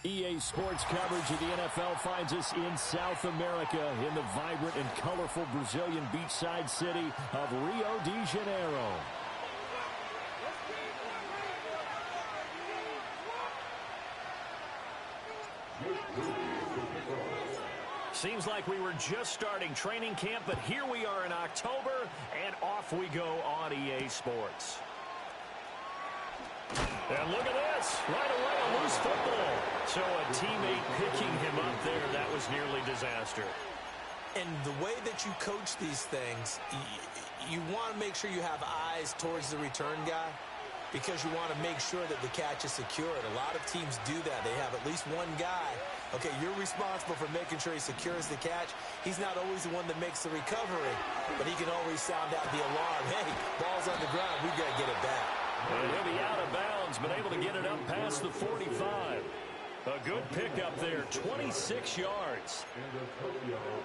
EA Sports coverage of the NFL finds us in South America in the vibrant and colorful Brazilian beachside city of Rio de Janeiro. Seems like we were just starting training camp, but here we are in October, and off we go on EA Sports. And look at this. Right away, a loose football. So a teammate picking him up there, that was nearly disaster. And the way that you coach these things, you want to make sure you have eyes towards the return guy because you want to make sure that the catch is secured. A lot of teams do that. They have at least one guy. Okay, you're responsible for making sure he secures the catch. He's not always the one that makes the recovery, but he can always sound out the alarm. Hey, ball's on the ground. We've got to get it back. And he'll be out of bounds, but able to get it up past the 45. A good pickup there, 26 yards.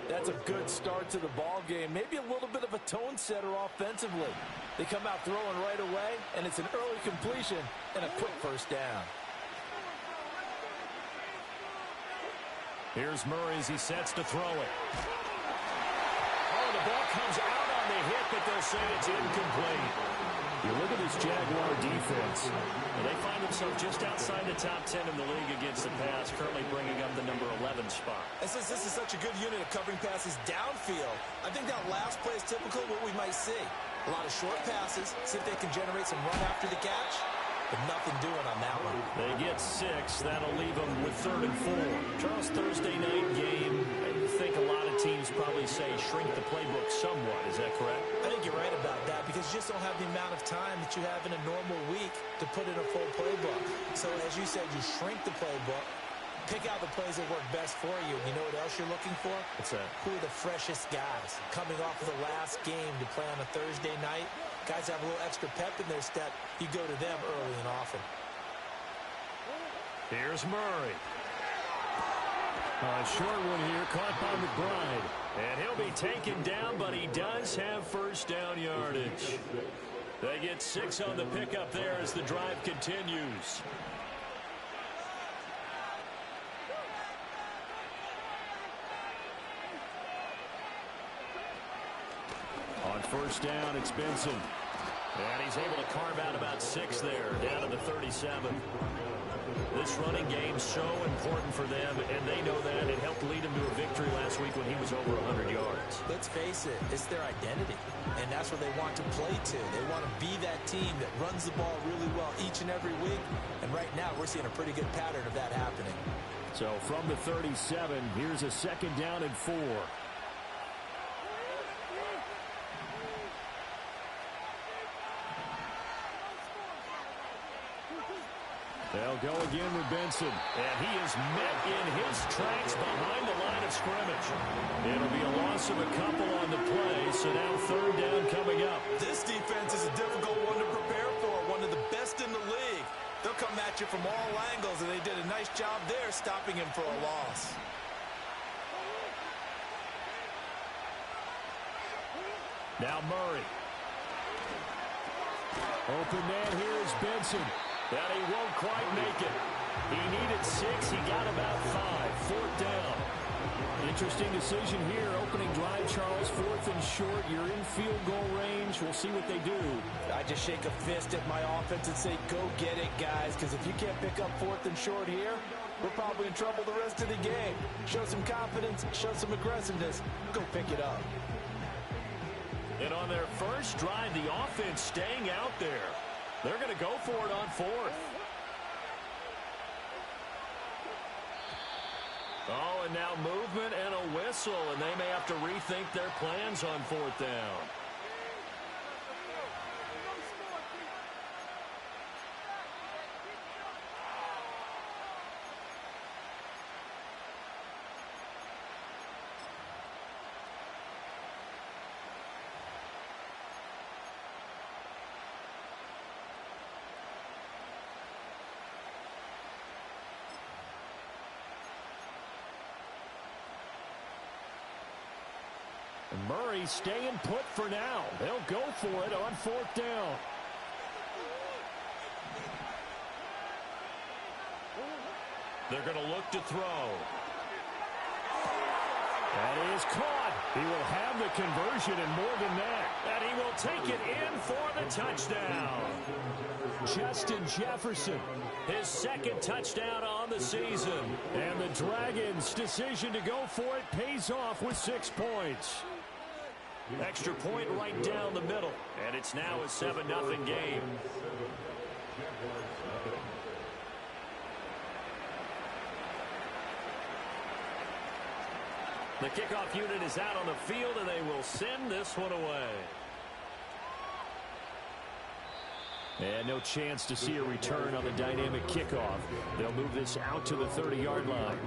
That's a good start to the ball game. Maybe a little bit of a tone setter offensively. They come out throwing right away, and it's an early completion and a quick first down. Here's Murray as he sets to throw it. Oh, the ball comes out on the hit, but they'll say it's incomplete. You look at this Jaguar defense. They find themselves just outside the top 10 in the league against the pass, currently bringing up the number 11 spot. And since this is such a good unit of covering passes downfield, I think that last play is typical of what we might see. A lot of short passes, see if they can generate some run after the catch, but nothing doing on that one. They get 6. That'll leave them with 3rd and 4. Charles, Thursday night game. I think a lot of teams probably say shrink the playbook somewhat. Is that correct? I think you're right about that because you just don't have the amount of time that you have in a normal week to put in a full playbook. So as you said, you shrink the playbook, pick out the plays that work best for you. You know what else you're looking for? What's that? Who are the freshest guys coming off of the last game to play on a Thursday night? Guys have a little extra pep in their step. You go to them early and often. Here's Murray. A short one here, caught by McBride. And he'll be taken down, but he does have first down yardage. They get 6 on the pickup there as the drive continues. On first down, it's Benson. And he's able to carve out about 6 there, down to the 37. This running game's so important for them, and they know that. It helped lead him to a victory last week when he was over 100 yards. Let's face it, it's their identity, and that's what they want to play to. They want to be that team that runs the ball really well each and every week, and right now we're seeing a pretty good pattern of that happening. So from the 37, here's a 2nd down and 4. They'll go again with Benson. And he is met in his tracks behind the line of scrimmage. It'll be a loss of a couple on the play, so now 3rd down coming up. This defense is a difficult one to prepare for, one of the best in the league. They'll come at you from all angles, and they did a nice job there stopping him for a loss. Now Murray. Open man here is Benson. But he won't quite make it. He needed 6. He got about 5. 4th down. Interesting decision here. Opening drive, Charles. 4th and short. You're in field goal range. We'll see what they do. I just shake a fist at my offense and say, go get it, guys. Because if you can't pick up 4th and short here, we're probably in trouble the rest of the game. Show some confidence. Show some aggressiveness. Go pick it up. And on their first drive, the offense staying out there. They're going to go for it on 4th. Oh, and now movement and a whistle, and they may have to rethink their plans on 4th down. Murray staying put for now. They'll go for it on 4th down. They're going to look to throw. That is caught. He will have the conversion and more than that. And he will take it in for the touchdown. Justin Jefferson, his second touchdown on the season. And the Dragons' decision to go for it pays off with 6 points. Extra point right down the middle. And it's now a 7-0 game. The kickoff unit is out on the field, and they will send this one away. And no chance to see a return on the dynamic kickoff. They'll move this out to the 30-yard line.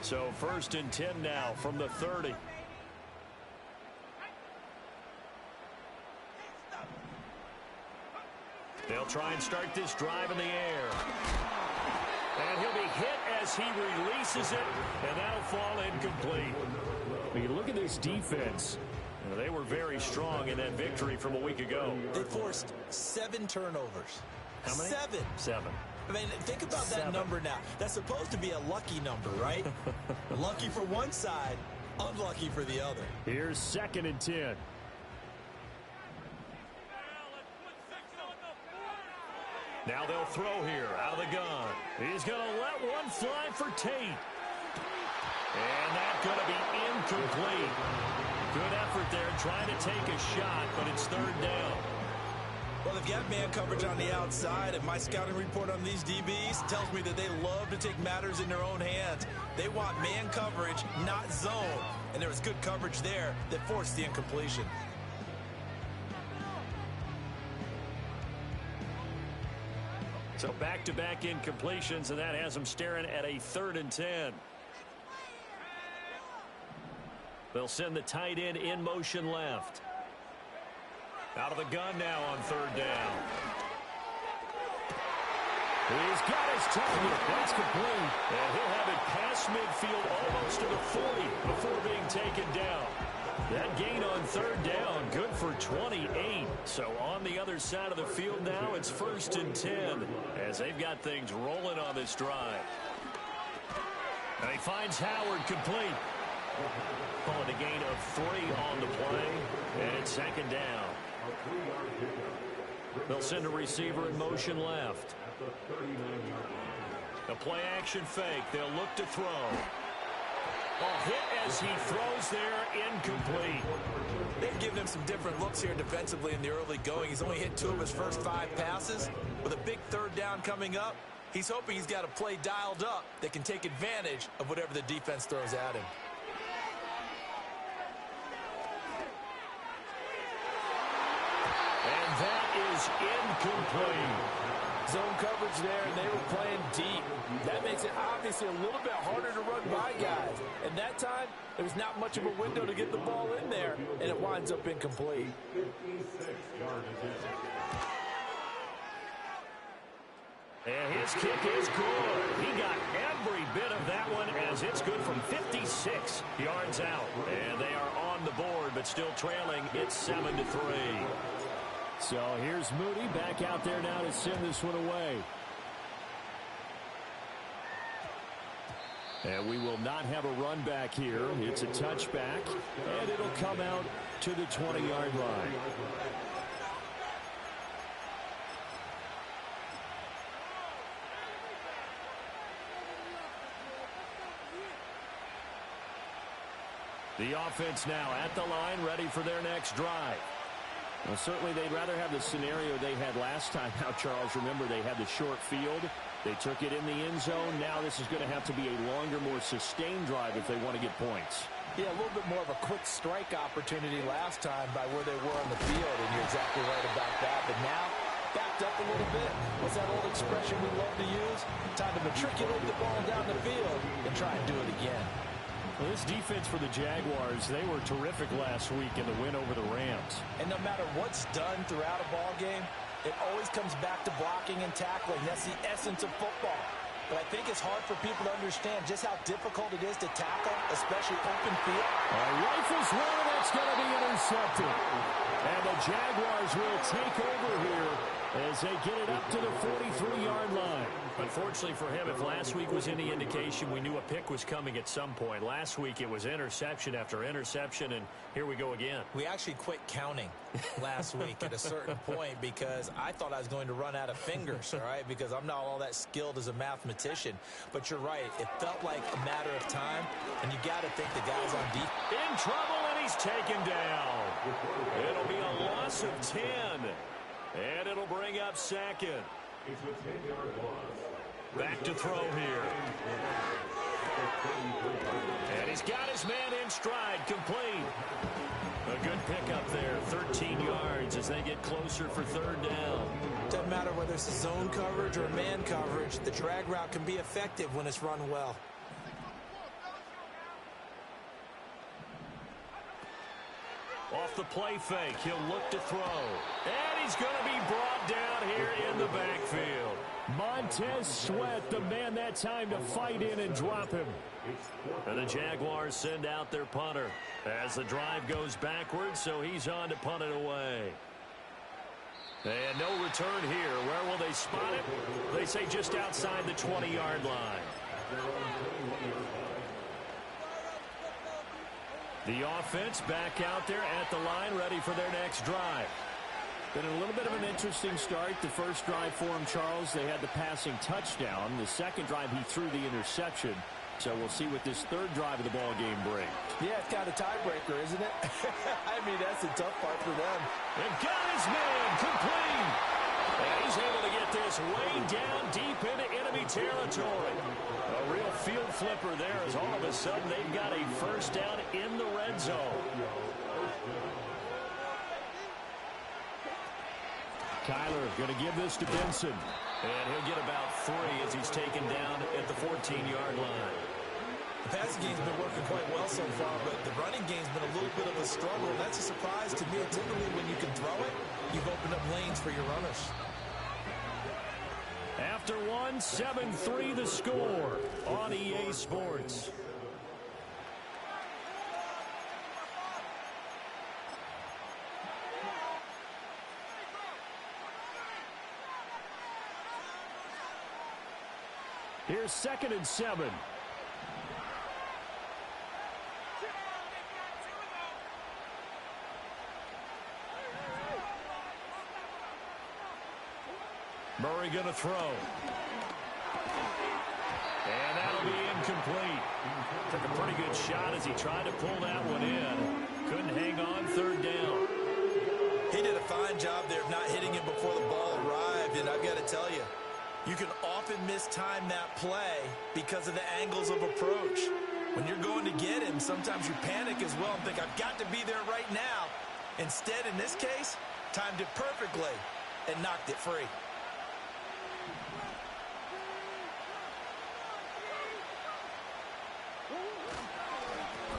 So 1st and 10 now from the 30. They'll try and start this drive in the air. And he'll be hit as he releases it, and that'll fall incomplete. When you look at this defense, they were very strong in that victory from a week ago. They forced 7 turnovers. How many? 7. 7. I mean, think about that number now. That's supposed to be a lucky number, right? Lucky for one side, unlucky for the other. Here's 2nd and 10. Now they'll throw here out of the gun. He's going to let one fly for Tate. And that's going to be incomplete. Good effort there trying to take a shot, but it's 3rd down. Well, they've got man coverage on the outside, and my scouting report on these DBs tells me that they love to take matters in their own hands. They want man coverage, not zone. And there was good coverage there that forced the incompletion. So back-to-back incompletions, and that has them staring at a 3rd and 10. They'll send the tight end in motion left. Out of the gun now on 3rd down. He's got his target. That's complete. And he'll have it past midfield almost to the 40 before being taken down. That gain on 3rd down, good for 28. So on the other side of the field now, it's 1st and 10 as they've got things rolling on this drive. And he finds Howard complete. Calling a gain of 3 on the play, and it's 2nd down. They'll send a receiver in motion left. A play action fake. They'll look to throw. Ball hit as he throws there, incomplete. They've given him some different looks here defensively in the early going. He's only hit 2 of his first 5 passes. With a big 3rd down coming up, he's hoping he's got a play dialed up that can take advantage of whatever the defense throws at him. And that is incomplete. Zone coverage there, and they were playing deep. That makes it obviously a little bit harder to run by guys. And that time, there was not much of a window to get the ball in there, and it winds up incomplete. And his kick is good. He got every bit of that one as it's good from 56 yards out. And they are on the board, but still trailing. It's 7-3. So here's Moody back out there now to send this one away. And we will not have a run back here. It's a touchback, and it'll come out to the 20-yard line. The offense now at the line, ready for their next drive. Well, certainly they'd rather have the scenario they had last time. Now, Charles, remember they had the short field. They took it in the end zone. Now this is going to have to be a longer, more sustained drive if they want to get points. Yeah, a little bit more of a quick strike opportunity last time by where they were on the field, and you're exactly right about that. But now, backed up a little bit. What's that old expression we love to use? Time to matriculate the ball down the field and try and do it again. Well, this defense for the Jaguars, they were terrific last week in the win over the Rams. And no matter what's done throughout a ball game, it always comes back to blocking and tackling. That's the essence of football. but I think it's hard for people to understand just how difficult it is to tackle, especially open field. Rifles one, and that's going to be intercepted. And the Jaguars will take over here as they get it up to the 43-yard line. Unfortunately for him, if last week was any indication, we knew a pick was coming at some point. Last week it was interception after interception, and here we go again. We actually quit counting last week at a certain point because I thought I was going to run out of fingers, all right, because I'm not all that skilled as a mathematician. But you're right. It felt like a matter of time, and you got to think the guys on defense. In trouble, and he's taken down. It'll be a loss of 10, and it'll bring up second. Back to throw here. And he's got his man in stride, complete. A good pickup there, 13 yards as they get closer for third down. Doesn't matter whether it's a zone coverage or man coverage, the drag route can be effective when it's run well. Off the play fake, he'll look to throw. And he's going to be brought down here in the backfield. Montez Sweat, the man that time to fight in and drop him. And the Jaguars send out their punter as the drive goes backwards, so he's on to punt it away. And no return here. Where will they spot it? They say just outside the 20-yard line. The offense back out there at the line, ready for their next drive. Been a little bit of an interesting start. The first drive for him, Charles, they had the passing touchdown. The second drive, he threw the interception. So we'll see what this third drive of the ball game brings. Yeah, it's kind of a tiebreaker, isn't it? I mean, that's the tough part for them. And got his man complete. And he's able to get this way down deep into enemy territory. A real field flipper there as all of a sudden they've got a first down in the red zone. Kyler going to give this to Benson. And he'll get about 3 as he's taken down at the 14-yard line. The passing game's been working quite well so far, but the running game's been a little bit of a struggle. That's a surprise to me. Typically, when you can throw it, you've opened up lanes for your runners. After one, 7-3 the score on EA Sports. Here's 2nd and 7. Murray going to throw. And that'll be incomplete. Took a pretty good shot as he tried to pull that one in. Couldn't hang on, 3rd down. He did a fine job there of not hitting it before the ball arrived, and I've got to tell you, you can often mistime that play because of the angles of approach. When you're going to get him, sometimes you panic as well and think, I've got to be there right now. Instead, in this case, timed it perfectly and knocked it free.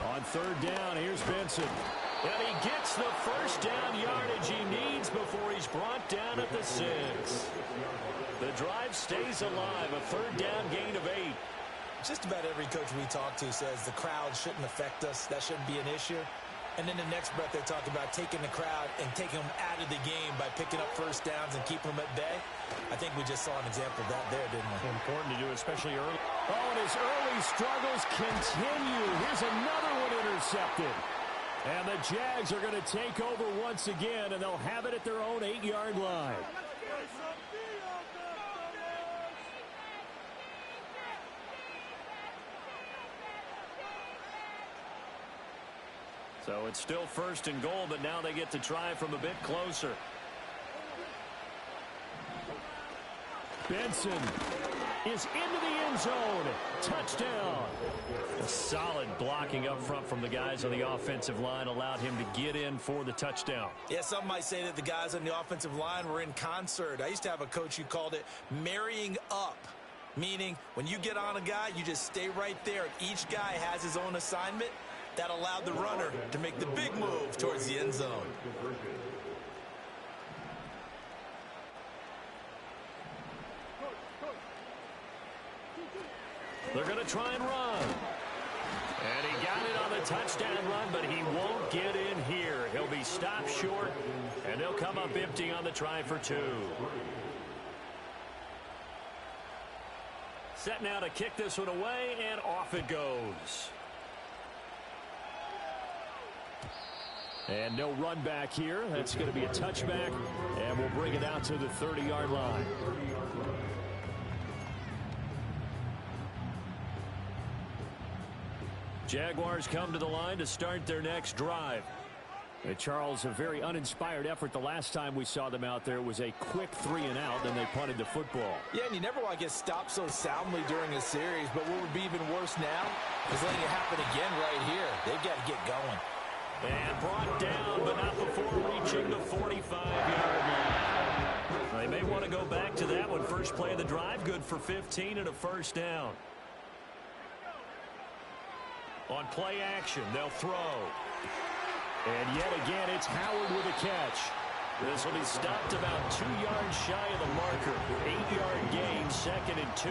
On 3rd down, here's Benson. And he gets the first down yardage he needs before he's brought down at the 6. The drive stays alive, a 3rd down gain of 8. Just about every coach we talk to says the crowd shouldn't affect us. That shouldn't be an issue. And then the next breath they talk about taking the crowd and taking them out of the game by picking up first downs and keeping them at bay. I think we just saw an example of that there, didn't we? Important to do, especially early. Oh, and his early struggles continue. Here's another one intercepted. And the Jags are going to take over once again, and they'll have it at their own 8-yard line. So it's still 1st and goal, but now they get to try from a bit closer. Benson is into the end zone. Touchdown. A solid blocking up front from the guys on the offensive line allowed him to get in for the touchdown. Yeah, some might say that the guys on the offensive line were in concert. I used to have a coach who called it marrying up, meaning when you get on a guy, you just stay right there. Each guy has his own assignment. That allowed the runner to make the big move towards the end zone. They're going to try and run. And he got it on the touchdown run, but he won't get in here. He'll be stopped short, and they'll come up empty on the try for 2. Set now to kick this one away, and off it goes. And no run back here. That's going to be a touchback, and we'll bring it out to the 30-yard line. Jaguars come to the line to start their next drive. Charles, a very uninspired effort the last time we saw them out there. It was a quick 3-and-out, then they punted the football. Yeah, and you never want to get stopped so soundly during a series, but what would be even worse now is letting it happen again right here. They've got to get going. And brought down, but not before reaching the 45-yard line. They may want to go back to that one. First play of the drive, good for 15 and a first down. On play action, they'll throw. And yet again, it's Howard with a catch. This will be stopped about 2 yards shy of the marker. 8-yard gain, 2nd and 2.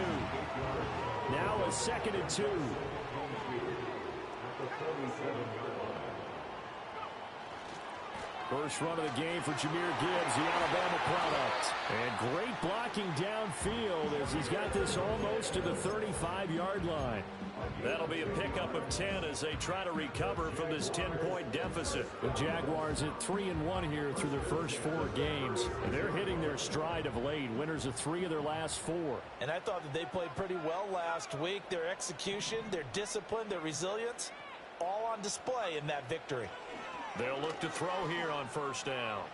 Now a 2nd and 2. First run of the game for Jahmyr Gibbs, the Alabama product. And great blocking downfield as he's got this almost to the 35-yard line. That'll be a pickup of 10 as they try to recover from this 10-point deficit. The Jaguars at 3-1 here through their first 4 games. And they're hitting their stride of late. Winners of 3 of their last 4. And I thought that they played pretty well last week. Their execution, their discipline, their resilience, all on display in that victory. They'll look to throw here on first down.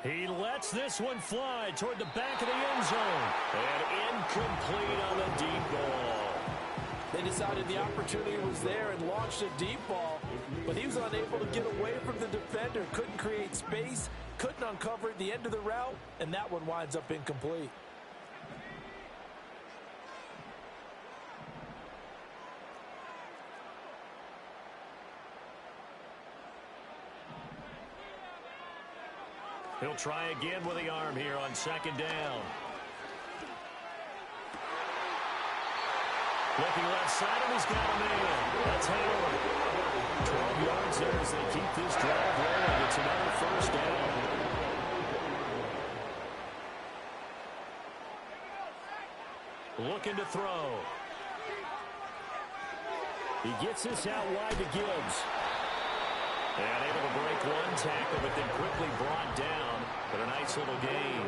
He lets this one fly toward the back of the end zone. And incomplete on the deep ball. They decided the opportunity was there and launched a deep ball, but he was unable to get away from the defender, couldn't create space, couldn't uncover the end of the route, and that one winds up incomplete. He'll try again with the arm here on 2nd down. Looking left side, and he's got a man. That's Howard. 12 yards there as they keep this drive rolling. It's another first down. Looking to throw. He gets this out wide to Gibbs. And able to break one tackle, but then quickly brought down. But a nice little gain.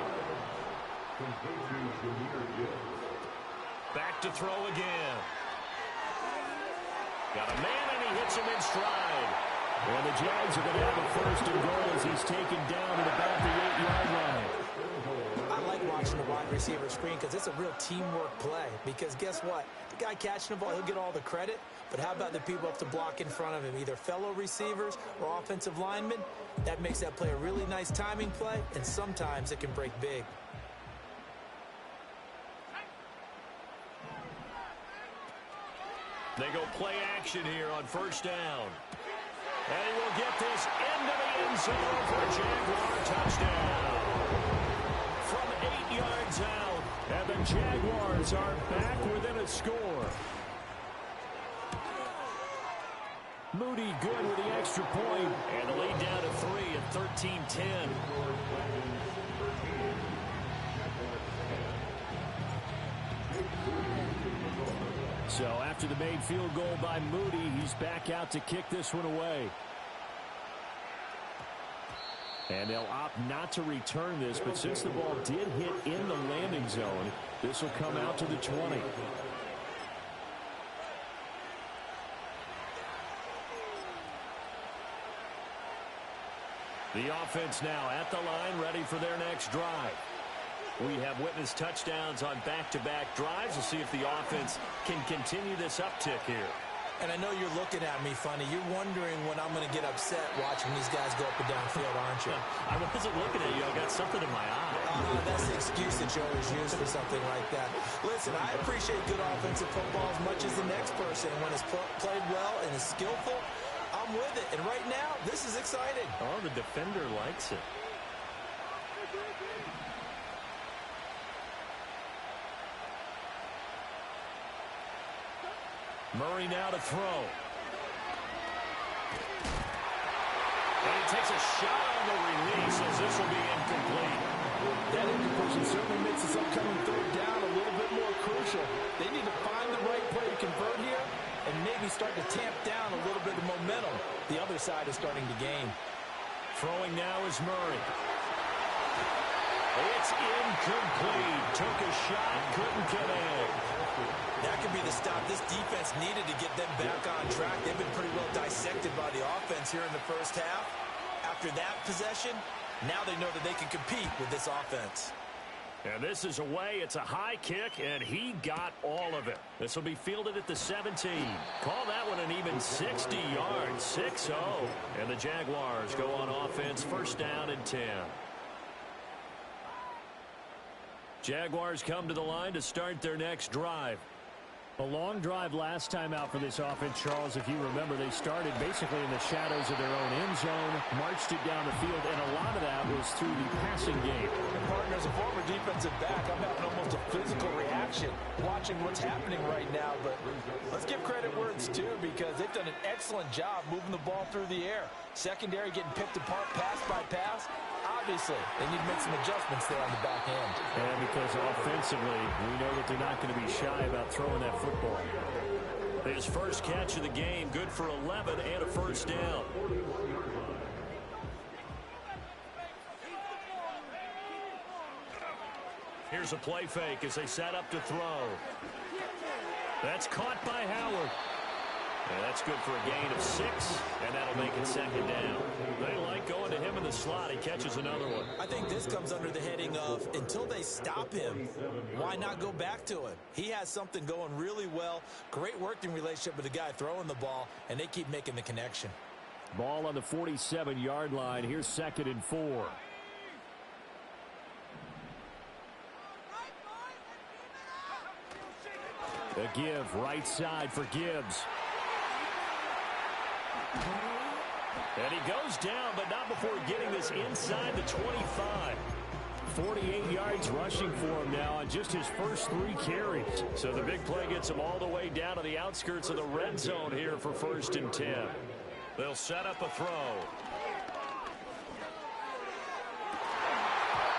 Back to throw again. Got a man, and he hits him in stride. And the Jags are going to have a first and goal as he's taken down at about the 8-yard line. I like watching the wide receiver screen because it's a real teamwork play. Because guess what? The guy catching the ball, he'll get all the credit. But how about the people up to block in front of him, either fellow receivers or offensive linemen? That makes that play a really nice timing play, and sometimes it can break big. They go play action here on first down. And he will get this into the end zone for a Jaguar touchdown. From 8 yards out, and the Jaguars are back within a score. Moody good with the extra point, and the lead down to 3 at 13-10. So after the made field goal by Moody, he's back out to kick this one away. And they'll opt not to return this, but since the ball did hit in the landing zone, this will come out to the 20. The offense now at the line, ready for their next drive. We have witnessed touchdowns on back-to-back drives. We'll see if the offense can continue this uptick here. And I know you're looking at me funny. You're wondering when I'm going to get upset watching these guys go up and down field, aren't you? I wasn't looking at you. I got something in my eye. That's the excuse that you always use for something like that. Listen, I appreciate good offensive football as much as the next person. When it's played well and is skillful, I'm with it. And right now, this is exciting. Oh, the defender likes it. Murray now to throw. And he takes a shot on the release as this will be incomplete. That incompletion certainly makes this upcoming third down a little bit more crucial. They need to find the right play to convert here and maybe start to tamp down a little bit of momentum the other side is starting to gain. Throwing now is Murray. It's incomplete. Took a shot, couldn't connect. That could be the stop this defense needed to get them back on track. They've been pretty well dissected by the offense here in the first half. After that possession, now they know that they can compete with this offense. And this is away. It's a high kick, and he got all of it. This will be fielded at the 17. Call that one an even 60 yards, 6-0. And the Jaguars go on offense, first down and 10. Jaguars come to the line to start their next drive. A long drive last time out for this offense, Charles. If you remember, they started basically in the shadows of their own end zone, marched it down the field, and a lot of that was through the passing game. And partner, as a former defensive back, I'm having almost a physical reaction watching what's happening right now. But let's give credit where it's due, because they've done an excellent job moving the ball through the air. Secondary getting picked apart pass by pass. Obviously, they need to make some adjustments there on the back end. And because offensively, we know that they're not going to be shy about throwing that football. His first catch of the game, good for 11 and a first down. Here's a play fake as they set up to throw. That's caught by Howard. And that's good for a gain of 6, and that'll make it second down. They like going to him in the slot. He catches another one. I think this comes under the heading of, until they stop him, why not go back to him? He has something going really well. Great working relationship with the guy throwing the ball, and they keep making the connection. Ball on the 47-yard line. Here's 2nd and 4. The give, right side for Gibbs. And he goes down, but not before getting this inside the 25. 48 yards rushing for him now on just his first 3 carries. So the big play gets him all the way down to the outskirts of the red zone here for 1st and 10. They'll set up a throw.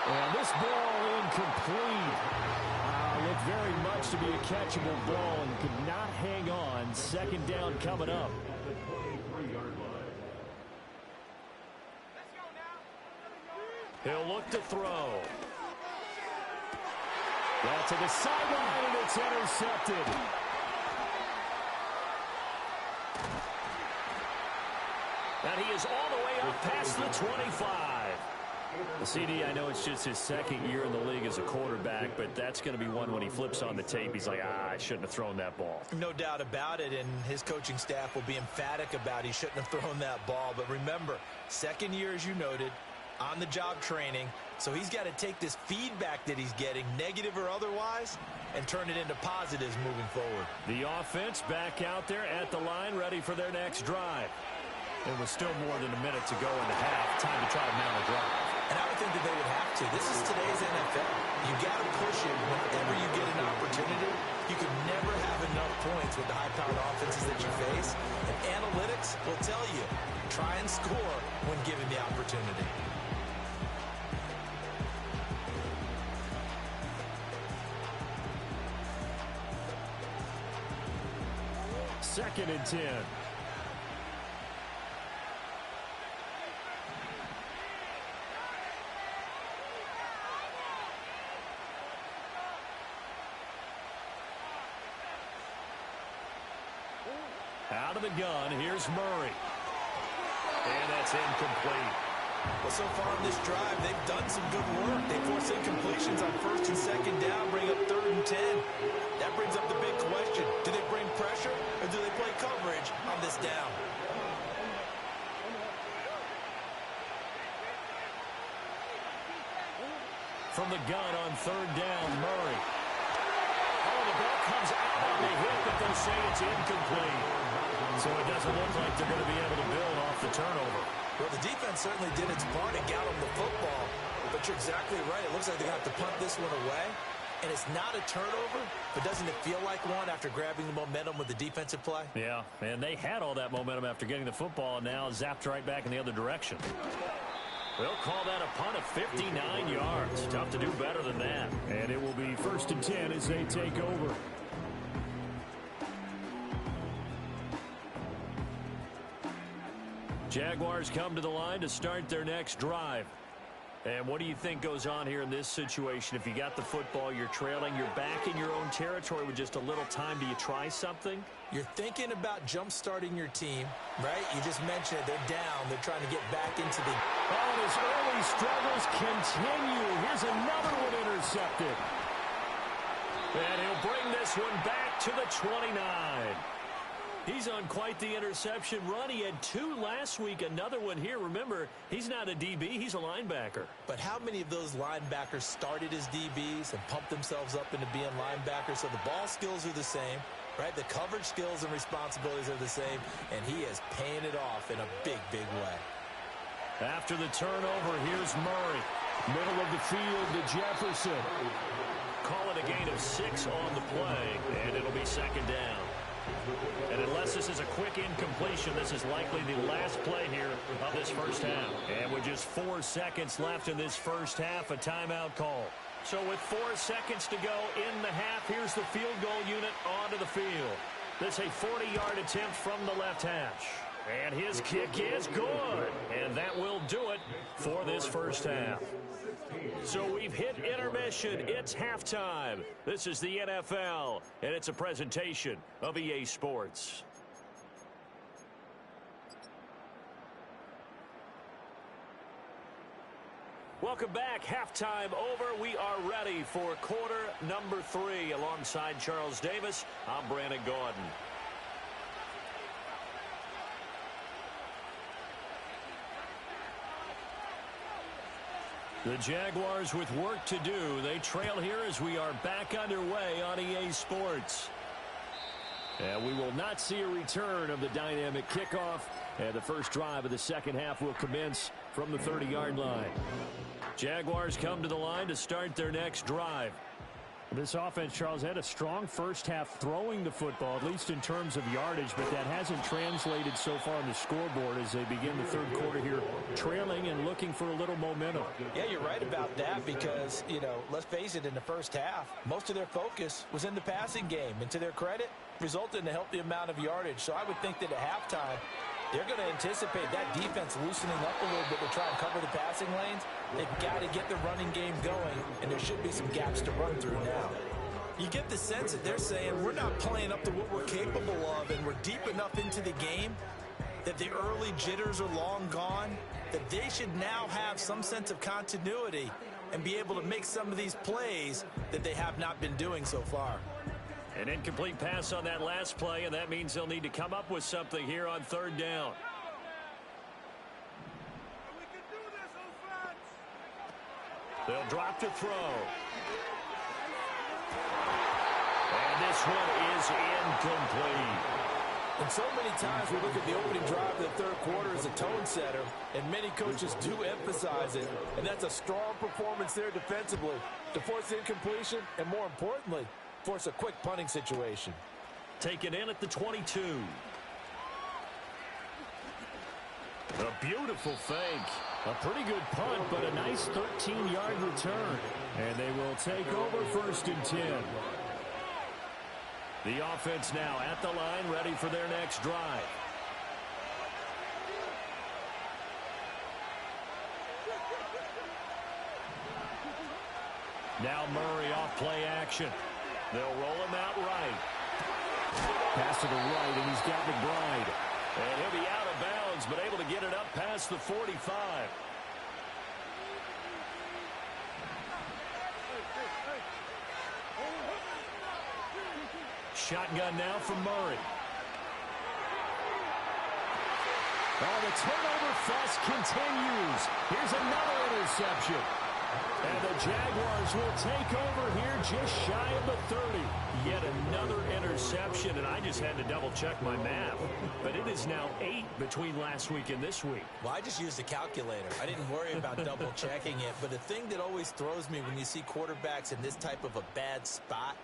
And this ball incomplete. Looked very much to be a catchable ball and could not hang on. 2nd down coming up. He'll look to throw. Well, to the sideline, and it's intercepted. And he is all the way up past the 25. The CD, I know it's just his 2nd year in the league as a quarterback, but that's going to be one when he flips on the tape. He's like, I shouldn't have thrown that ball. No doubt about it, and his coaching staff will be emphatic about he shouldn't have thrown that ball. But remember, 2nd year, as you noted, on-the-job training, so he's got to take this feedback that he's getting, negative or otherwise, and turn it into positives moving forward. The offense back out there at the line, ready for their next drive. It was still more than a minute to go in the half. Time to try to mount a drive. And I would think that they would have to. This is today's NFL. You got to push it whenever you get an opportunity. You can never have enough points with the high-powered offenses that you face. And analytics will tell you, try and score when given the opportunity. Second and 10. Out of the gun, here's Murray. And that's incomplete. Well, so far in this drive, they've done some good work. They force incompletions on 1st and 2nd down, bring up 3rd and 10. That brings up the big question. Do they bring pressure, or do they play coverage on this down? From the gun on 3rd down, Murray. Oh, the ball comes out on the hit, but they'll say it's incomplete. So it doesn't look like they're going to be able to build off the turnover. Well, the defense certainly did its part and got them the football. But you're exactly right. It looks like they're going to have to punt this one away. And it's not a turnover, but doesn't it feel like one after grabbing the momentum with the defensive play? Yeah, and they had all that momentum after getting the football, and now zapped right back in the other direction. They'll call that a punt of 59 yards. Tough to do better than that. And it will be 1st and 10 as they take over. Jaguars come to the line to start their next drive. And what do you think goes on here in this situation? If you got the football, you're trailing, you're back in your own territory with just a little time. Do you try something? You're thinking about jump-starting your team, right? You just mentioned it. They're down. They're trying to get back into the... Oh, his early struggles continue. Here's another one intercepted. And he'll bring this one back to the 29. He's on quite the interception run. He had 2 last week, another one here. Remember, he's not a DB, he's a linebacker. But how many of those linebackers started as DBs and pumped themselves up into being linebackers? So the ball skills are the same, right? The coverage skills and responsibilities are the same, and he is paying it off in a big, big way. After the turnover, here's Murray. Middle of the field to Jefferson. Call it a gain of 6 on the play, and it'll be 2nd down. And unless this is a quick incompletion, this is likely the last play here of this first half. And with just 4 seconds left in this first half, a timeout call. So with 4 seconds to go in the half, here's the field goal unit onto the field. This a 40-yard attempt from the left hash. And his kick is good. And that will do it for this first half. So we've hit intermission. It's halftime. This is the NFL, and it's a presentation of EA Sports. Welcome back. Halftime over. We are ready for quarter number 3. Alongside Charles Davis, I'm Brandon Gordon. The Jaguars with work to do. They trail here as we are back underway on EA Sports. And we will not see a return of the dynamic kickoff. And the first drive of the second half will commence from the 30-yard line. Jaguars come to the line to start their next drive. This offense, Charles, had a strong first half throwing the football, at least in terms of yardage, but that hasn't translated so far on the scoreboard as they begin the third quarter here, trailing and looking for a little momentum. Yeah, you're right about that because, let's face it, in the first half, most of their focus was in the passing game. And to their credit, resulted in a healthy amount of yardage. So I would think that at halftime, they're going to anticipate that defense loosening up a little bit to try and cover the passing lanes. They've got to get the running game going, and there should be some gaps to run through now. You get the sense that they're saying we're not playing up to what we're capable of, and we're deep enough into the game that the early jitters are long gone, that they should now have some sense of continuity and be able to make some of these plays that they have not been doing so far. An incomplete pass on that last play, and that means they'll need to come up with something here on 3rd down. They'll drop to throw. And this one is incomplete. And so many times we look at the opening drive of the third quarter as a tone setter, and many coaches do emphasize it. And that's a strong performance there defensively to force incompletion and, more importantly, force a quick punting situation. Taken in at the 22. A beautiful fake. A pretty good punt, but a nice 13-yard return. And they will take over 1st and 10. The offense now at the line, ready for their next drive. Now Murray off play action. They'll roll him out right. Pass to the right, and he's got McBride. And he'll be out of bounds, but able to get it up past the 45. Shotgun now from Murray. Oh, the turnover fest continues. Here's another interception. And the Jaguars will take over here just shy of the 30. Yet another interception, and I just had to double-check my math. But it is now 8 between last week and this week. Well, I just used a calculator. I didn't worry about double-checking it. But the thing that always throws me when you see quarterbacks in this type of a bad spot,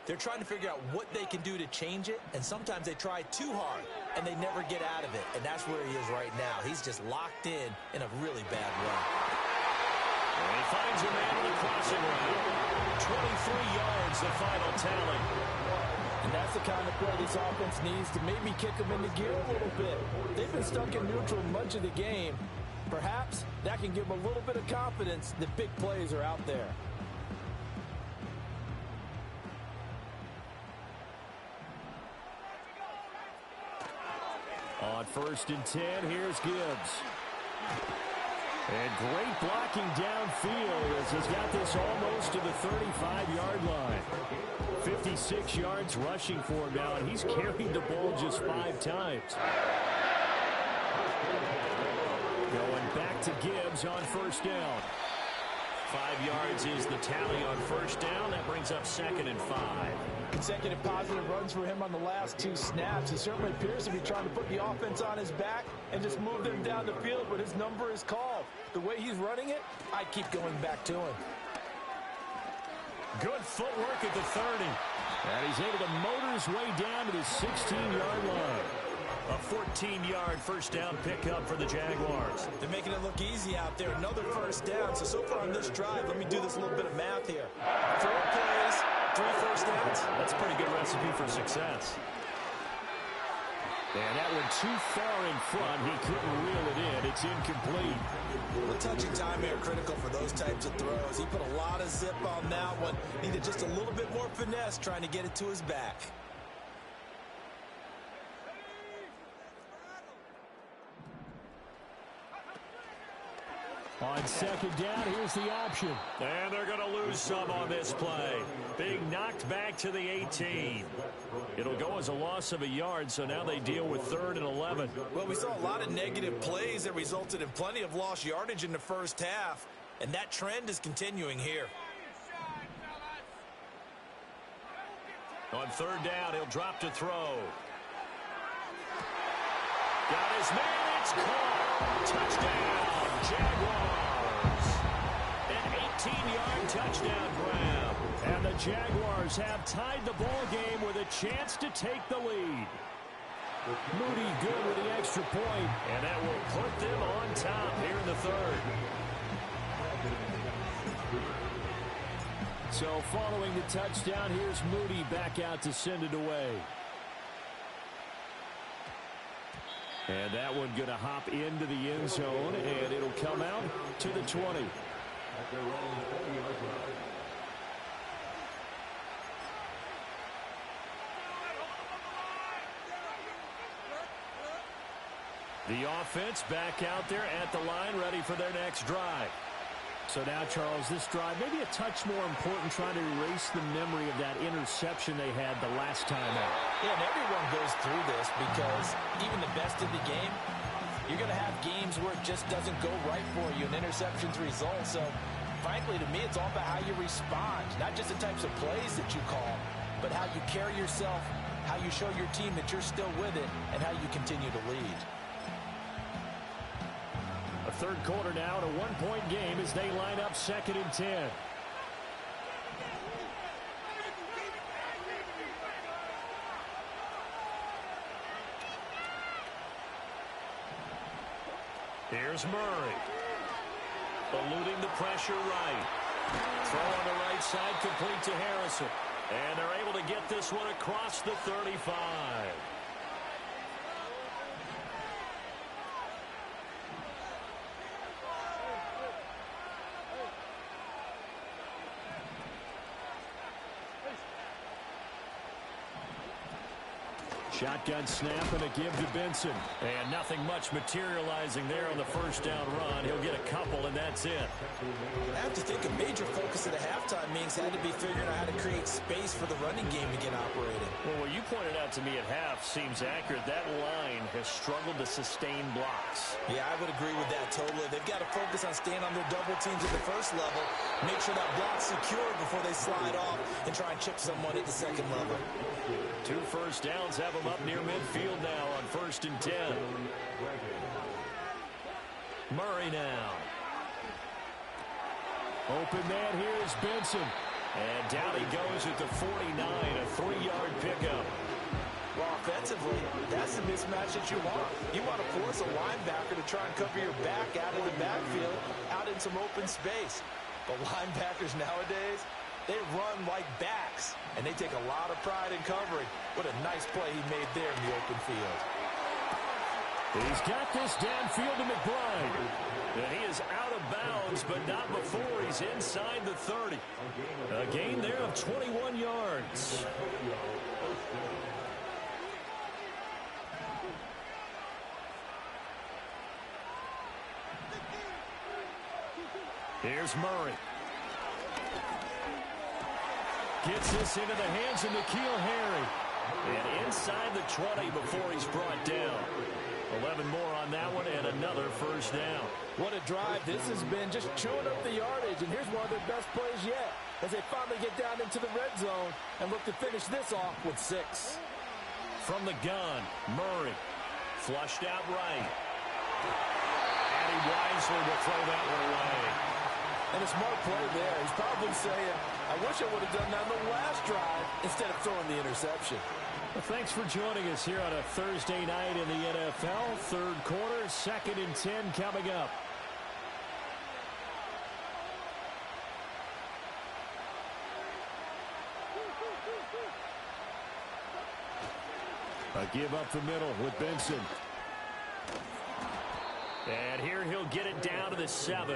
they're trying to figure out what they can do to change it, and sometimes they try too hard, and they never get out of it. And that's where he is right now. He's just locked in a really bad run. And he finds a man in the crossing route. 23 yards, the final tally. And that's the kind of play this offense needs to maybe kick them into gear a little bit. They've been stuck in neutral much of the game. Perhaps that can give them a little bit of confidence that big plays are out there. On 1st and 10, here's Gibbs. And great blocking downfield as he's got this almost to the 35-yard line. 56 yards rushing for him now, and he's carried the ball just 5 times. Going back to Gibbs on 1st down. 5 yards is the tally on 1st down. That brings up 2nd and 5. Consecutive positive runs for him on the last 2 snaps. He certainly appears to be trying to put the offense on his back and just move them down the field, but his number is called. The way he's running it, I keep going back to him. Good footwork at the 30. And he's able to motor his way down to the 16-yard line. A 14-yard 1st down pickup for the Jaguars. They're making it look easy out there. Another 1st down. So far on this drive, let me do this little bit of math here. 4 plays, 3 1st downs. That's a pretty good recipe for success. And that one too far in front. He couldn't reel it in. It's incomplete. Well, touching time here critical for those types of throws. He put a lot of zip on that one. Needed just a little bit more finesse trying to get it to his back. On 2nd down, here's the option. And they're going to lose some on this play. Being knocked back to the 18. It'll go as a loss of a yard, so now they deal with 3rd and 11. Well, we saw a lot of negative plays that resulted in plenty of lost yardage in the 1st half, and that trend is continuing here. On 3rd down, he'll drop to throw. Got his man, it's caught. Touchdown, Jaguars. An 18-yard touchdown grab. And the Jaguars have tied the ball game with a chance to take the lead. Moody good with the extra point, and that will put them on top here in the 3rd. So following the touchdown, here's Moody back out to send it away. And that one going to hop into the end zone, and it'll come out to the 20. The offense back out there at the line, ready for their next drive. So now, Charles, this drive maybe a touch more important, trying to erase the memory of that interception they had the last time out. Yeah, and everyone goes through this because even the best of the game, you're going to have games where it just doesn't go right for you, and interceptions result. So, frankly, to me, it's all about how you respond, not just the types of plays that you call, but how you carry yourself, how you show your team that you're still with it, and how you continue to lead. A 3rd quarter now, and a 1-point game as they line up 2nd and 10. Here's Murray. Eluding the pressure right. Throw on the right side, complete to Harrison. And they're able to get this one across the 35. Shotgun snap and a give to Benson. And nothing much materializing there on the first down run. He'll get a couple, and that's it. I have to think a major focus at a halftime means had to be figuring out how to create space for the running game to get operating. Well, what you pointed out to me at half seems accurate. That line has struggled to sustain blocks. Yeah, I would agree with that totally. They've got to focus on staying on their double teams at the first level, make sure that block's secure before they slide off and try and chip someone at the second level. 2 first downs have them up near midfield now on 1st and 10. Murray now. Open man, here's Benson. And down he goes at the 49, a 3-yard pickup. Well, offensively, that's the mismatch that you want. You want to force a linebacker to try and cover your back out of the backfield, out in some open space. But linebackers nowadays, they run like backs, and they take a lot of pride in covering. What a nice play he made there in the open field. He's got this downfield to McBride. And he is out of bounds, but not before he's inside the 30. A gain there of 21 yards. Here's Murray. Gets this into the hands of N'Keal Harry. And inside the 20 before he's brought down. 11 more on that one and another first down. What a drive this has been, just chewing up the yardage. And here's one of their best plays yet as they finally get down into the red zone and look to finish this off with 6. From the gun, Murray. Flushed out right. And he wisely will throw that one away. And a smart play there. He's probably saying, I wish I would have done that on the last drive instead of throwing the interception. Well, thanks for joining us here on a Thursday night in the NFL. Third quarter, 2nd and 10 coming up. A give up the middle with Benson. And here he'll get it down to the 7.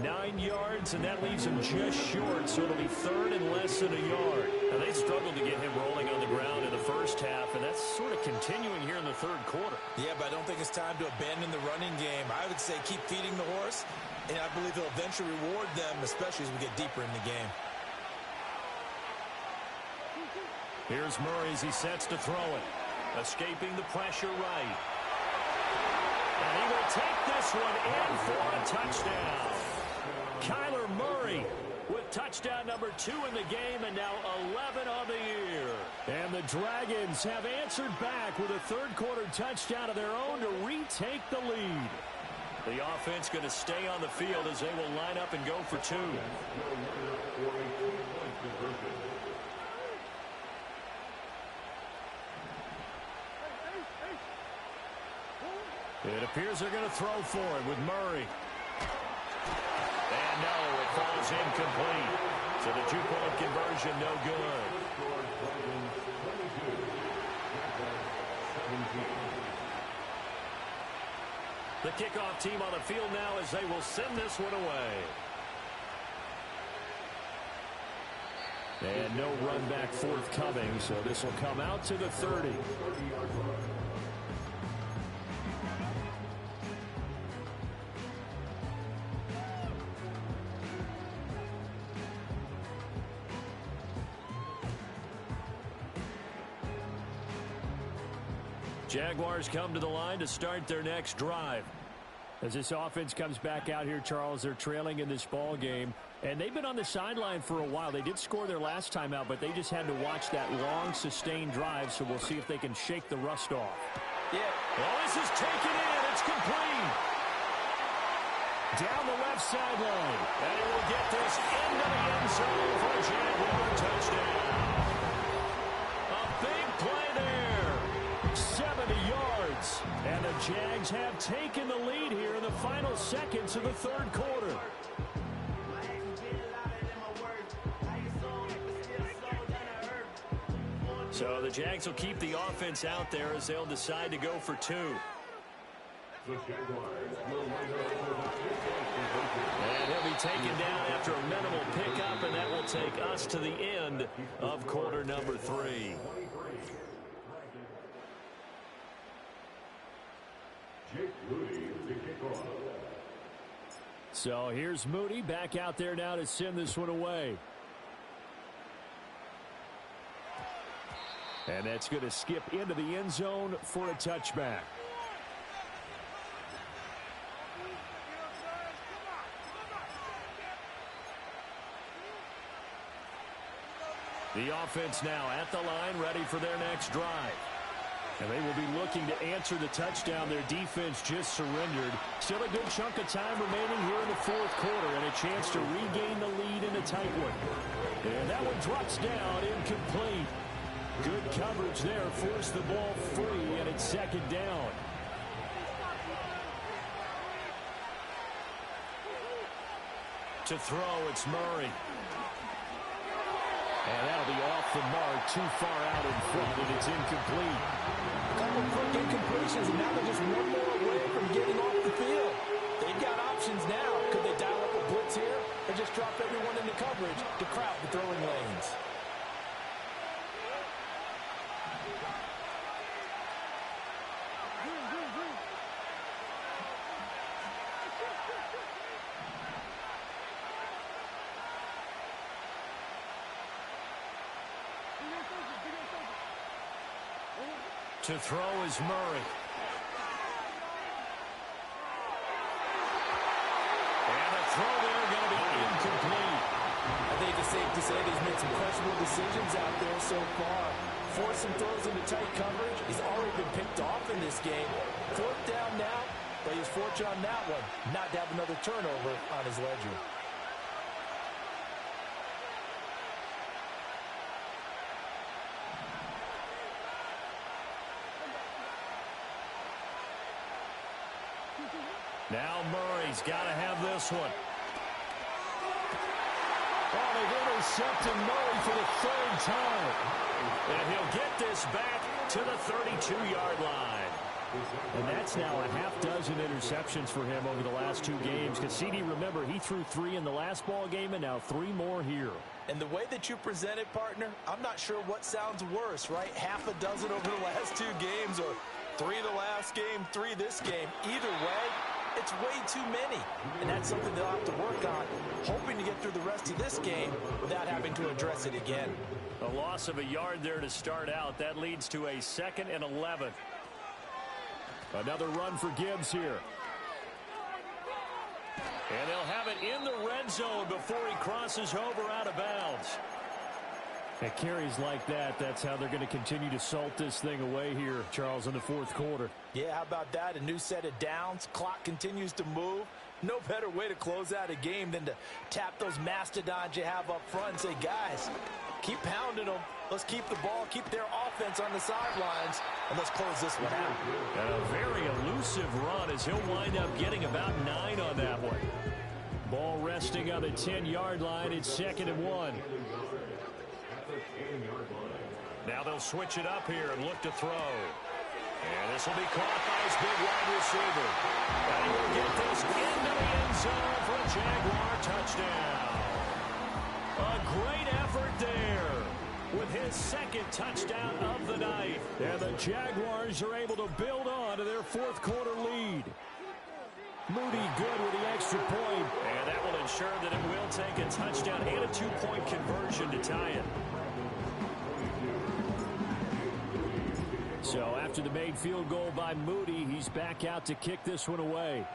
9 yards, and that leaves him just short, so it'll be 3rd and less than a yard. Now, they struggled to get him rolling on the ground in the first half, and that's sort of continuing here in the third quarter. Yeah, but I don't think it's time to abandon the running game. I would say keep feeding the horse, and I believe he'll eventually reward them, especially as we get deeper in the game. Here's Murray as he sets to throw it. Escaping the pressure right. And he will take this one in for a touchdown. Kyler Murray with touchdown number 2 in the game and now 11 on the year. And the Dragons have answered back with a third quarter touchdown of their own to retake the lead. The offense going to stay on the field as they will line up and go for 2. It appears they're going to throw for it with Murray. And no, it falls incomplete. So the 2-point conversion, no good. The kickoff team on the field now as they will send this one away. And no run back forthcoming, so this will come out to the 30. Jaguars come to the line to start their next drive. As this offense comes back out here, Charles, they're trailing in this ball game. And they've been on the sideline for a while. They did score their last time out, but they just had to watch that long, sustained drive. So we'll see if they can shake the rust off. Yeah. Well, this is taken in. It's complete. Down the left sideline. And he will get this into the end zone for a Jaguar touchdown. A big play there. 70 yards. And the Jags have taken the lead here in the final seconds of the third quarter. So the Jags will keep the offense out there as they'll decide to go for 2. And he'll be taken down after a minimal pickup, and that will take us to the end of quarter number 3. So here's Moody back out there now to send this one away. And that's going to skip into the end zone for a touchback. The offense now at the line, ready for their next drive. And they will be looking to answer the touchdown. Their defense just surrendered. Still a good chunk of time remaining here in the fourth quarter and a chance to regain the lead in a tight one. And that one drops down, incomplete. Good coverage there, forced the ball free, and it's second down. To throw, it's Murray. And that'll be off the mark, too far out in front, and it's incomplete. A couple quick incompletions, and now they're just one more away from getting off the field. They've got options now. Could they dial up a blitz here, or just drop everyone into coverage to crowd the throwing lanes? To throw is Murray. And the throw there going to be incomplete. I think it's safe to say that he's made some questionable decisions out there so far. Forced some throws into tight coverage. He's already been picked off in this game. Fourth down now, but he's fortunate on that one not to have another turnover on his ledger. Now Murray's got to have this one. Oh, they've intercepted Murray for the third time. And he'll get this back to the 32-yard line. And that's now a half dozen interceptions for him over the last two games. Because CD, remember, he threw 3 in the last ball game and now 3 more here. And the way that you present it, partner, I'm not sure what sounds worse, right? Half a dozen over the last 2 games or 3 the last game, 3 this game. Either way, it's way too many, and that's something they'll have to work on, hoping to get through the rest of this game without having to address it again. A loss of a yard there to start out. That leads to a 2nd and 11. Another run for Gibbs here. And they'll have it in the red zone before he crosses over out of bounds. At carries like that, that's how they're going to continue to salt this thing away here, Charles, in the fourth quarter. Yeah, how about that? A new set of downs. Clock continues to move. No better way to close out a game than to tap those mastodons you have up front and say, guys, keep pounding them. Let's keep the ball, keep their offense on the sidelines, and let's close this one out. And a very elusive run as he'll wind up getting about 9 on that one. Ball resting on the 10-yard line. It's 2nd and 1. Now they'll switch it up here and look to throw. And this will be caught by his big wide receiver. And he will get this into the end zone for a Jaguar touchdown. A great effort there with his 2nd touchdown of the night. And the Jaguars are able to build on to their fourth quarter lead. Moody good with the extra point. And that will ensure that it will take a touchdown and a 2-point conversion to tie it. So after the made field goal by Moody, he's back out to kick this one away.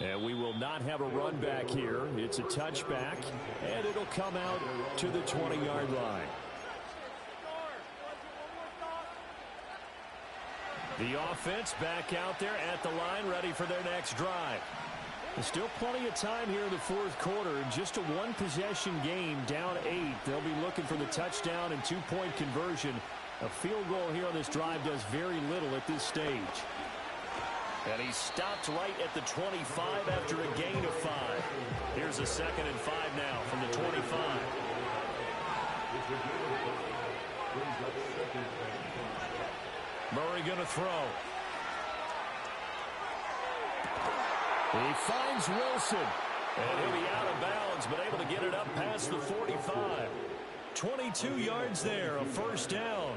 And we will not have a run back here. It's a touchback, and it'll come out to the 20-yard line. The offense back out there at the line, ready for their next drive. There's still plenty of time here in the fourth quarter. In just a one-possession game, down 8. They'll be looking for the touchdown and 2-point conversion. A field goal here on this drive does very little at this stage. And he stopped right at the 25 after a gain of 5. Here's a 2nd and 5 now from the 25. Murray going to throw. He finds Wilson. And he'll be out of bounds, but able to get it up past the 45. 22 yards there, a first down.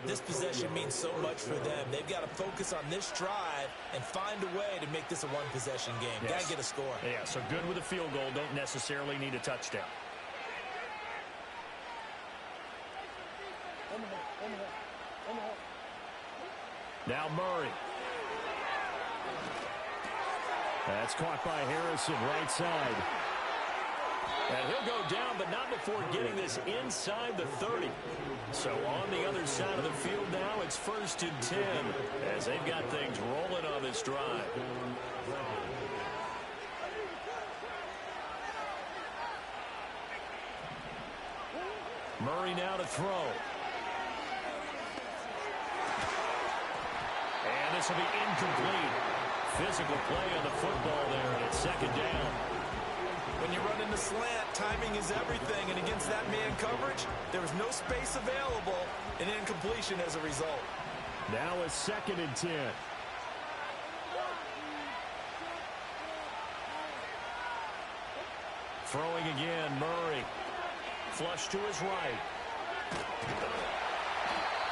This possession means so much for them. They've got to focus on this drive and find a way to make this a one-possession game. Yes. Got to get a score. Yeah, so good with a field goal. Don't necessarily need a touchdown. Now Murray. That's caught by Harrison, right side. And he'll go down, but not before getting this inside the 30. So on the other side of the field now, it's 1st and 10 as they've got things rolling on this drive. Murray now to throw. And this will be incomplete. Physical play on the football there, and it's 2nd down. When you run in the slant, timing is everything, and against that man coverage, there was no space available, and incompletion as a result. Now it's 2nd and 10. Throwing again, Murray. Flush to his right.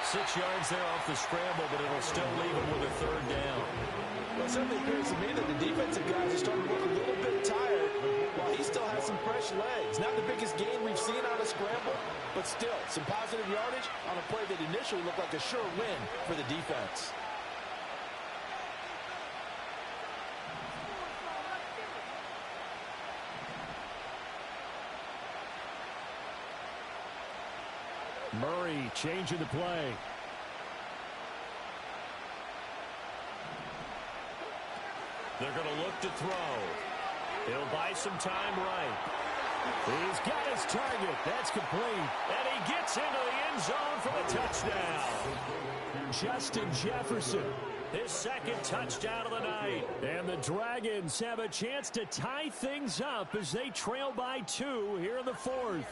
6 yards there off the scramble, but it'll still leave him with a 3rd down. Well, it certainly appears to me that the defensive guys are starting to look a little bit tired while he still has some fresh legs. Not the biggest gain we've seen on a scramble, but still some positive yardage on a play that initially looked like a sure win for the defense. Murray changing the play. They're going to look to throw. He'll buy some time right. He's got his target. That's complete. And he gets into the end zone for the touchdown. Justin Jefferson, his 2nd touchdown of the night. And the Dragons have a chance to tie things up as they trail by 2 here in the 4th.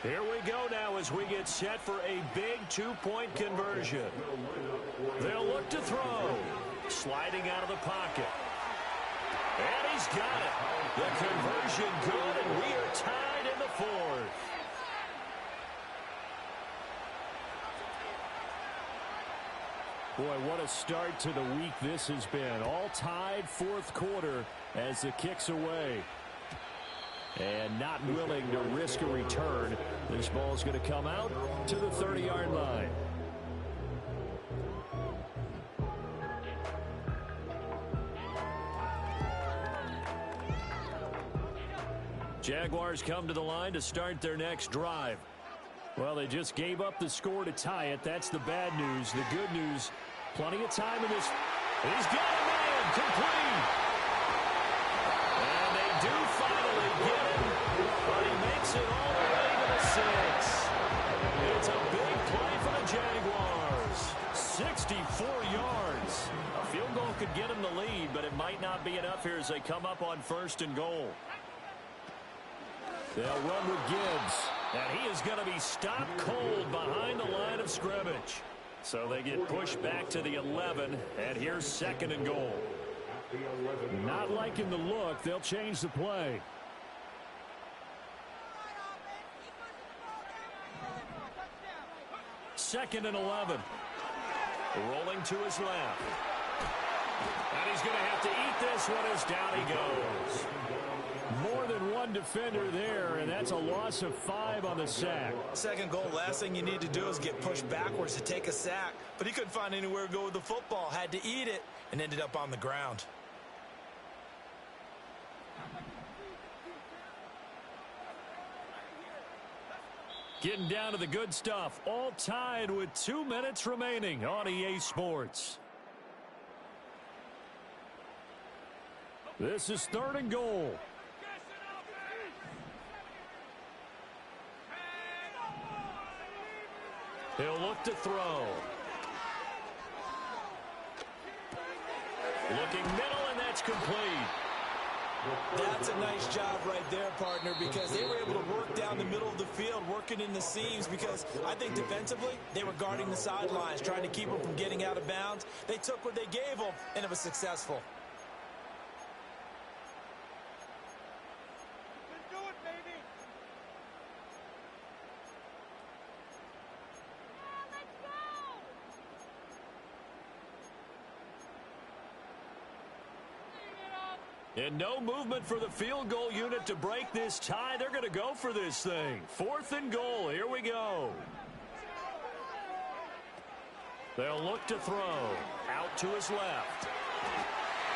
Here we go now as we get set for a big 2-point conversion. They'll look to throw. Sliding out of the pocket. And he's got it. The conversion good, and we are tied in the 4th. Boy, what a start to the week this has been. All tied 4th quarter as the kick's away. And not willing to risk a return. This ball's going to come out to the 30-yard line. Jaguars come to the line to start their next drive. Well, they just gave up the score to tie it. That's the bad news. The good news, plenty of time in this. He's got a man, complete. And they do finally get him, but he makes it all the way to the 6. It's a big play for the Jaguars. 64 yards. A field goal could get him the lead, but it might not be enough here as they come up on 1st and goal. They'll run with Gibbs, and he is going to be stopped cold behind the line of scrimmage. So they get pushed back to the 11, and here's 2nd and goal. Not liking the look. They'll change the play. Second and 11. Rolling to his left. And he's going to have to eat this one as down he goes. More than one defender there, and that's a loss of 5 on the sack. 2nd goal, last thing you need to do is get pushed backwards to take a sack. But he couldn't find anywhere to go with the football, had to eat it, and ended up on the ground. Getting down to the good stuff, all tied with 2 minutes remaining on EA Sports. This is 3rd and goal. He'll look to throw. Looking middle, and that's complete. That's a nice job right there, partner, because they were able to work down the middle of the field, working in the seams, because I think defensively they were guarding the sidelines, trying to keep them from getting out of bounds. They took what they gave them, and it was successful. And no movement for the field goal unit to break this tie. They're going to go for this thing. 4th and goal. Here we go. They'll look to throw. Out to his left.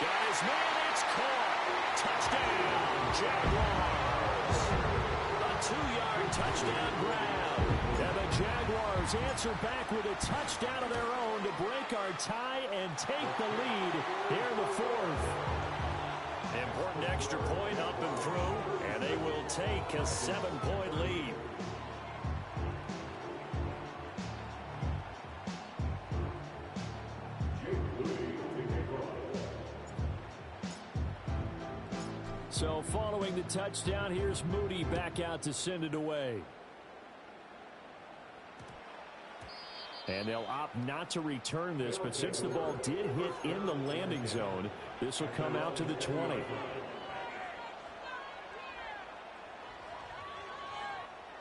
Got his man. It's caught. Touchdown, Jaguars. A 2-yard touchdown grab. And the Jaguars answer back with a touchdown of their own to break our tie and take the lead here in the 4th. Important extra point up and through, and they will take a 7-point lead. So following the touchdown, here's Moody back out to send it away. And they'll opt not to return this, but since the ball did hit in the landing zone, this will come out to the 20.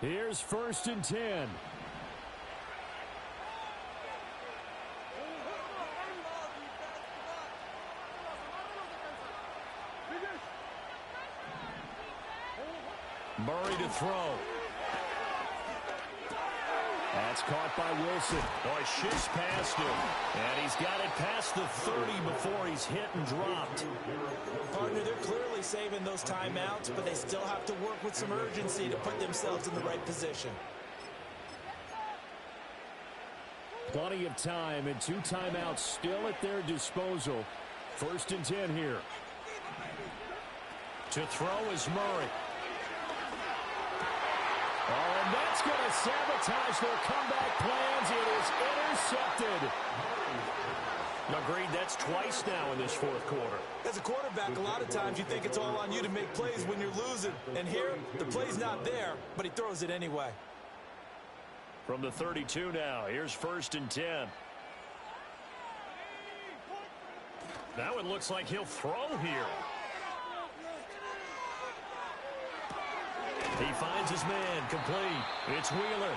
Here's 1st and 10. Murray to throw. That's caught by Wilson. Boy, shifts past him. And he's got it past the 30 before he's hit and dropped. Partner, they're clearly saving those timeouts, but they still have to work with some urgency to put themselves in the right position. Plenty of time and 2 timeouts still at their disposal. 1st and 10 here. To throw is Murray. Oh, and that's going to sabotage their comeback plans. It is intercepted. Agreed, that's twice now in this 4th quarter. As a quarterback, a lot of times you think it's all on you to make plays when you're losing. And here, the play's not there, but he throws it anyway. From the 32 now, here's 1st and 10. Now it looks like he'll throw here. He finds his man, complete. It's Wheeler.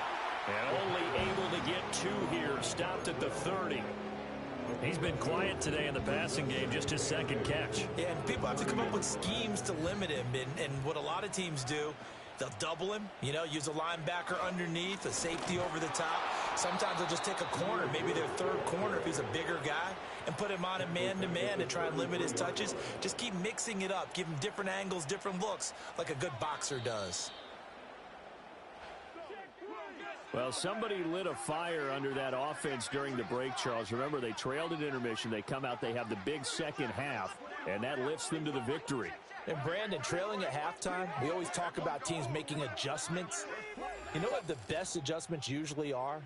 And only able to get 2 here, stopped at the 30. He's been quiet today in the passing game, just his 2nd catch. Yeah, and people have to come up with schemes to limit him. And what a lot of teams do, they'll double him, you know, use a linebacker underneath, a safety over the top. Sometimes they'll just take a corner, maybe their 3rd corner if he's a bigger guy, and put him on a man-to-man and try and limit his touches. Just keep mixing it up, give him different angles, different looks, like a good boxer does. Well, somebody lit a fire under that offense during the break, Charles. Remember, they trailed at intermission. They come out, they have the big 2nd half, and that lifts them to the victory. And Brandon, trailing at halftime, we always talk about teams making adjustments. You know what the best adjustments usually are?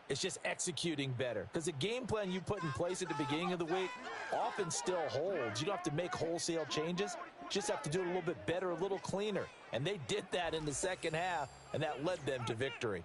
It's just executing better. Because the game plan you put in place at the beginning of the week often still holds. You don't have to make wholesale changes. You just have to do it a little bit better, a little cleaner. And they did that in the 2nd half, and that led them to victory.